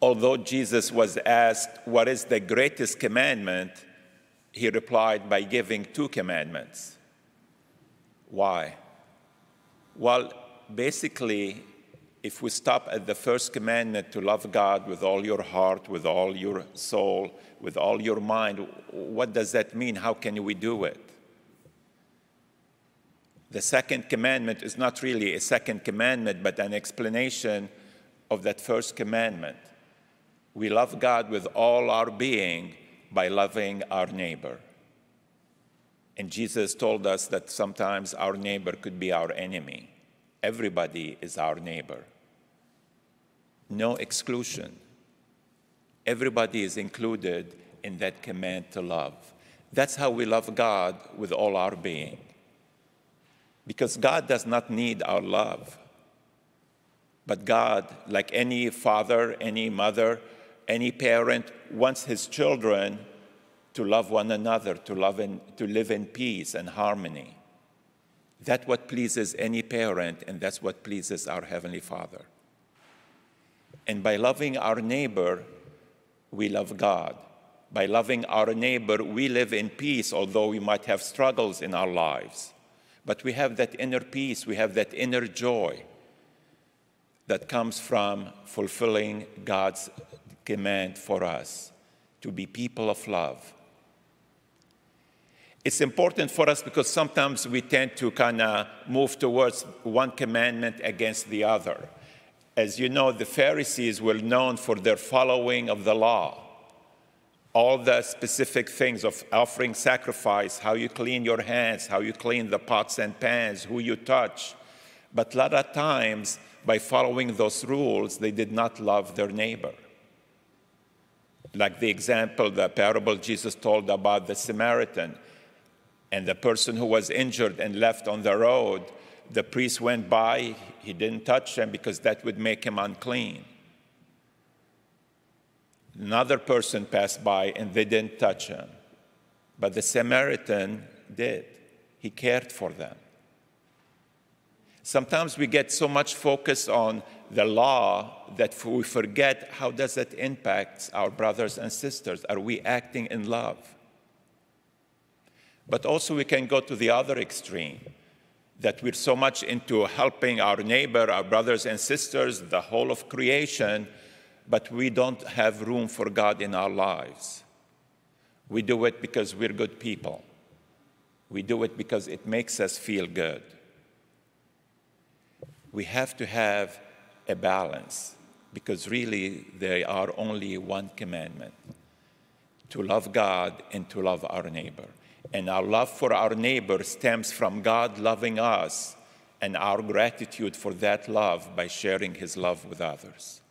Although Jesus was asked, what is the greatest commandment? He replied by giving 2 commandments. Why? Well, basically, if we stop at the first commandment to love God with all your heart, with all your soul, with all your mind, what does that mean? How can we do it? The second commandment is not really a second commandment, but an explanation of that first commandment. We love God with all our being by loving our neighbor. And Jesus told us that sometimes our neighbor could be our enemy. Everybody is our neighbor. No exclusion. Everybody is included in that command to love. That's how we love God with all our being. Because God does not need our love. But God, like any father, any mother, any parent, wants his children to love one another, to live in peace and harmony. That's what pleases any parent, and that's what pleases our Heavenly Father. And by loving our neighbor, we love God. By loving our neighbor, we live in peace, although we might have struggles in our lives. But we have that inner peace, we have that inner joy that comes from fulfilling God's command for us to be people of love. It's important for us because sometimes we tend to kind of move towards one commandment against the other. As you know, the Pharisees were known for their following of the law. All the specific things of offering sacrifice, how you clean your hands, how you clean the pots and pans, who you touch. But a lot of times, by following those rules, they did not love their neighbor. Like the example, the parable Jesus told about the Samaritan and the person who was injured and left on the road. The priest went by, he didn't touch him because that would make him unclean. Another person passed by and they didn't touch him. But the Samaritan did. He cared for them. Sometimes we get so much focus on the law that we forget how does that impact our brothers and sisters. Are we acting in love? But also we can go to the other extreme, that we're so much into helping our neighbor, our brothers and sisters, the whole of creation, but we don't have room for God in our lives. We do it because we're good people. We do it because it makes us feel good. We have to have a balance because really there are only one commandment, to love God and to love our neighbor. And our love for our neighbor stems from God loving us and our gratitude for that love by sharing his love with others.